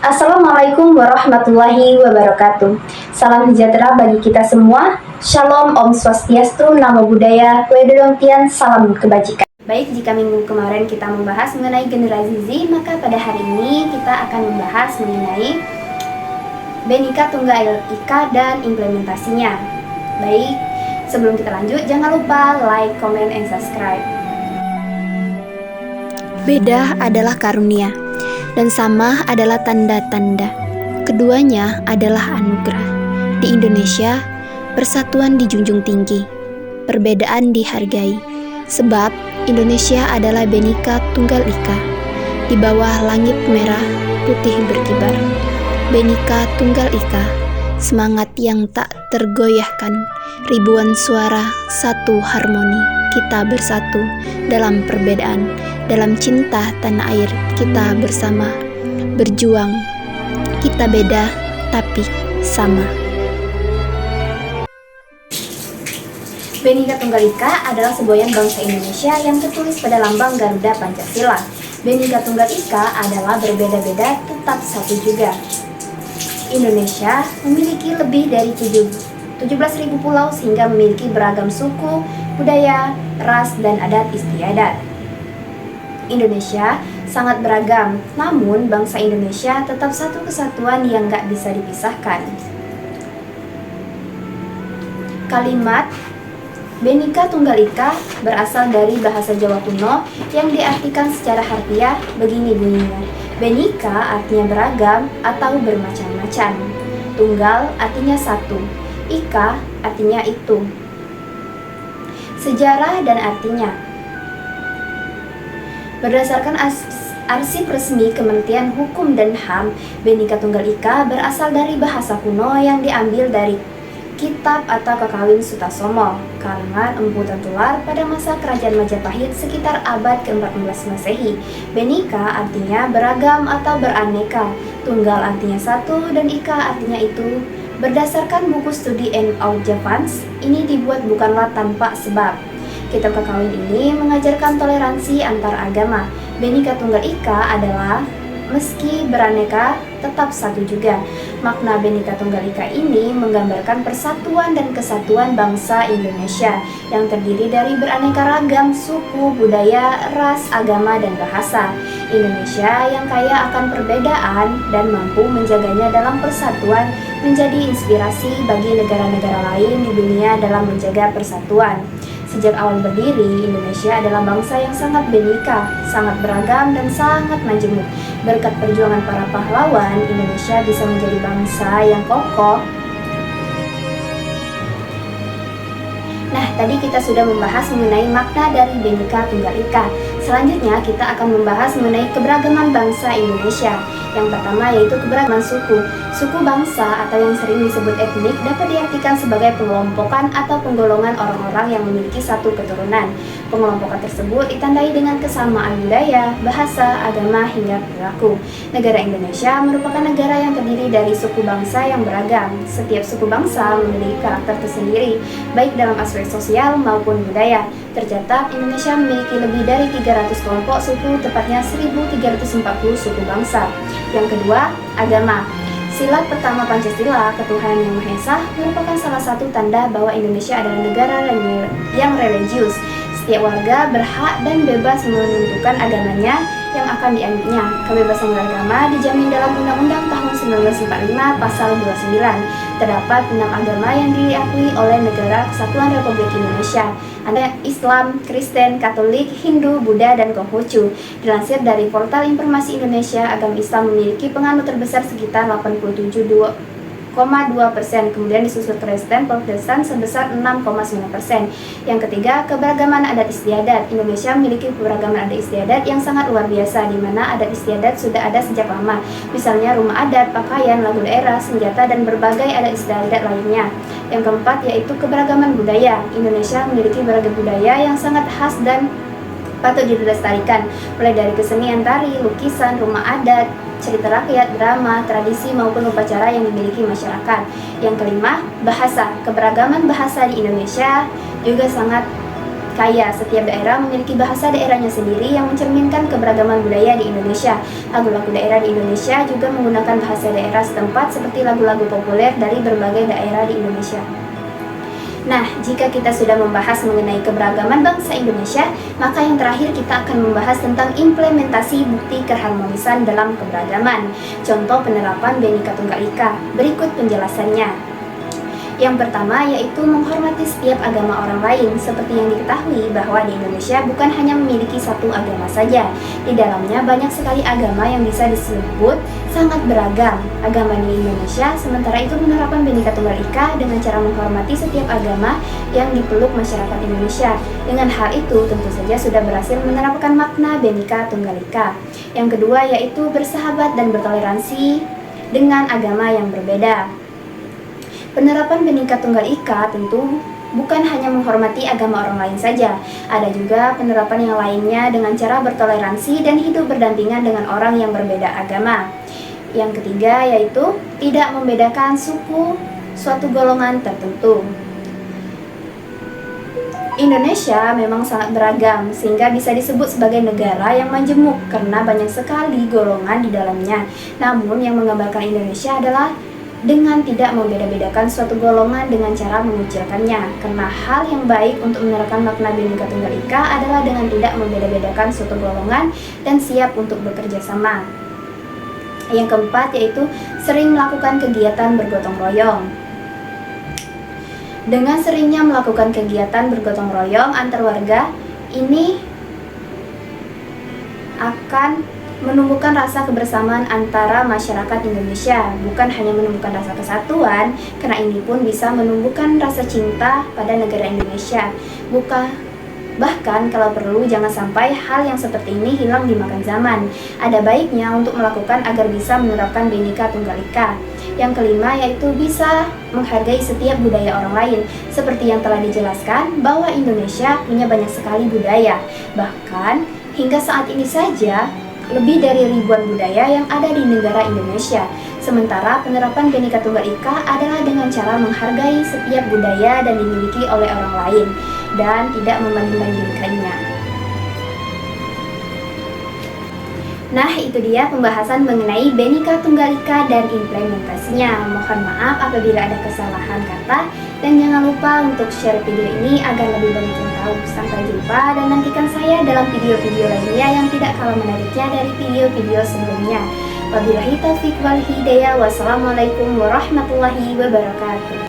Assalamualaikum warahmatullahi wabarakatuh. Salam sejahtera bagi kita semua. Shalom, Om Swastiastu, Namo Buddhaya, Wedodongtian, salam kebajikan. Baik, jika minggu kemarin kita membahas mengenai generasi Z, maka pada hari ini kita akan membahas mengenai Bhinneka Tunggal Ika dan implementasinya. Baik, sebelum kita lanjut, jangan lupa like, comment, and subscribe. Beda adalah karunia, dan sama adalah tanda-tanda. Keduanya adalah anugerah. Di Indonesia, persatuan dijunjung tinggi, perbedaan dihargai. Sebab Indonesia adalah Bhinneka Tunggal Ika. Di bawah langit merah, putih berkibar. Bhinneka Tunggal Ika, semangat yang tak tergoyahkan. Ribuan suara, satu harmoni. Kita bersatu dalam perbedaan, dalam cinta tanah air kita bersama, berjuang. Kita beda tapi sama. Bhinneka Tunggal Ika adalah semboyan bangsa Indonesia yang tertulis pada lambang Garuda Pancasila. Bhinneka Tunggal Ika adalah berbeda-beda tetap satu juga. Indonesia memiliki lebih dari 17.000 pulau sehingga memiliki beragam suku, budaya, ras, dan adat istiadat. Indonesia sangat beragam, namun bangsa Indonesia tetap satu kesatuan yang gak bisa dipisahkan. Kalimat Bhinneka Tunggal Ika berasal dari bahasa Jawa kuno yang diartikan secara harfiah begini bunyinya. Bhinneka artinya beragam atau bermacam-macam. Tunggal artinya satu. Ika artinya itu. Sejarah dan artinya. Berdasarkan arsip resmi Kementerian Hukum dan HAM, Bhinneka Tunggal Ika berasal dari bahasa kuno yang diambil dari kitab atau Kakawin Sutasomo, karangan Empu Tengtular pada masa Kerajaan Majapahit sekitar abad ke-14 Masehi. Bhinneka artinya beragam atau beraneka, tunggal artinya satu, dan ika artinya itu. Berdasarkan buku studi N. Aud Javans, ini dibuat bukanlah tanpa sebab. Kitab Kakawin ini mengajarkan toleransi antar agama. Bhinneka Tunggal Ika adalah meski beraneka, tetap satu juga. Makna Bhinneka Tunggal Ika ini menggambarkan persatuan dan kesatuan bangsa Indonesia yang terdiri dari beraneka ragam suku, budaya, ras, agama, dan bahasa. Indonesia yang kaya akan perbedaan dan mampu menjaganya dalam persatuan menjadi inspirasi bagi negara-negara lain di dunia dalam menjaga persatuan. Sejak awal berdiri, Indonesia adalah bangsa yang sangat bhinneka, sangat beragam, dan sangat majemuk. Berkat perjuangan para pahlawan, Indonesia bisa menjadi bangsa yang kokoh. Nah, tadi kita sudah membahas mengenai makna dari Bhinneka Tunggal Ika. Selanjutnya, kita akan membahas mengenai keberagaman bangsa Indonesia. Yang pertama yaitu keberagaman suku. Suku bangsa atau yang sering disebut etnik dapat diartikan sebagai pengelompokan atau penggolongan orang-orang yang memiliki satu keturunan. Pengelompokan tersebut ditandai dengan kesamaan budaya, bahasa, agama, hingga perilaku. Negara Indonesia merupakan negara yang terdiri dari suku bangsa yang beragam. Setiap suku bangsa memiliki karakter tersendiri, baik dalam aspek sosial maupun budaya. Tercatat Indonesia memiliki lebih dari 300 kelompok suku, tepatnya 1.340 suku bangsa. Yang kedua, agama. Sila pertama Pancasila, ketuhanan yang Maha Esa, merupakan salah satu tanda bahwa Indonesia adalah negara yang religius. Setiap warga berhak dan bebas menentukan agamanya yang akan dianutnya. Kebebasan beragama dijamin dalam Undang-Undang tahun 1945 pasal 29. Terdapat 6 agama yang diakui oleh Negara Kesatuan Republik Indonesia. Ada Islam, Kristen, Katolik, Hindu, Buddha, dan Konghucu. Dilansir dari Portal Informasi Indonesia, agama Islam memiliki penganut terbesar sekitar 87,2%, kemudian disusul Kristen Protestan sebesar 6,9%. Yang ketiga, keberagaman adat istiadat. Indonesia memiliki keberagaman adat istiadat yang sangat luar biasa, di mana adat istiadat sudah ada sejak lama. Misalnya rumah adat, pakaian, lagu daerah, senjata, dan berbagai adat istiadat lainnya. Yang keempat yaitu keberagaman budaya. Indonesia memiliki beragam budaya yang sangat khas dan patut dilestarikan, mulai dari kesenian tari, lukisan, rumah adat, cerita rakyat, drama, tradisi, maupun upacara yang dimiliki masyarakat. Yang kelima, bahasa. Keberagaman bahasa di Indonesia juga sangat kaya. Setiap daerah memiliki bahasa daerahnya sendiri yang mencerminkan keberagaman budaya di Indonesia. Lagu-lagu daerah di Indonesia juga menggunakan bahasa daerah setempat seperti lagu-lagu populer dari berbagai daerah di Indonesia. Nah, jika kita sudah membahas mengenai keberagaman bangsa Indonesia, maka yang terakhir kita akan membahas tentang implementasi bukti keharmonisan dalam keberagaman. Contoh penerapan Bhinneka Tunggal Ika. Berikut penjelasannya. Yang pertama yaitu menghormati setiap agama orang lain. Seperti yang diketahui bahwa di Indonesia bukan hanya memiliki satu agama saja. Di dalamnya banyak sekali agama yang bisa disebut sangat beragam agama di Indonesia. Sementara itu penerapan Bhinneka Tunggal Ika dengan cara menghormati setiap agama yang dipeluk masyarakat Indonesia. Dengan hal itu tentu saja sudah berhasil menerapkan makna Bhinneka Tunggal Ika. Yang kedua yaitu bersahabat dan bertoleransi dengan agama yang berbeda. Penerapan Bhinneka Tunggal Ika tentu bukan hanya menghormati agama orang lain saja, ada juga penerapan yang lainnya dengan cara bertoleransi dan hidup berdampingan dengan orang yang berbeda agama. Yang ketiga yaitu tidak membedakan suku suatu golongan tertentu. Indonesia memang sangat beragam sehingga bisa disebut sebagai negara yang majemuk karena banyak sekali golongan di dalamnya. Namun yang menggambarkan Indonesia adalah dengan tidak membeda-bedakan suatu golongan dengan cara mengucilkannya. Karena hal yang baik untuk menerapkan makna Bhinneka Tunggal Ika adalah dengan tidak membeda-bedakan suatu golongan dan siap untuk bekerja sama. Yang keempat yaitu sering melakukan kegiatan bergotong royong. Dengan seringnya melakukan kegiatan bergotong royong antar warga, ini akan menumbuhkan rasa kebersamaan antara masyarakat Indonesia, bukan hanya menumbuhkan rasa kesatuan, karena ini pun bisa menumbuhkan rasa cinta pada negara Indonesia. Bahkan kalau perlu jangan sampai hal yang seperti ini hilang dimakan zaman. Ada baiknya untuk melakukan agar bisa menerapkan Bhinneka Tunggal Ika. Yang kelima yaitu bisa menghargai setiap budaya orang lain. Seperti yang telah dijelaskan bahwa Indonesia punya banyak sekali budaya. Bahkan hingga saat ini saja lebih dari ribuan budaya yang ada di negara Indonesia. Sementara penerapan Bhinneka Tunggal Ika adalah dengan cara menghargai setiap budaya dan dimiliki oleh orang lain dan tidak membanding-bandingkannya. Nah, itu dia pembahasan mengenai Bhinneka Tunggal Ika dan implementasinya. Mohon maaf apabila ada kesalahan kata dan jangan lupa untuk share video ini agar lebih banyak yang tahu. Sampai jumpa dan nantikan saya dalam video-video lainnya yang tidak kalah menariknya dari video-video sebelumnya. Wabillahi taufiq wal hidayah. Wassalamualaikum warahmatullahi wabarakatuh.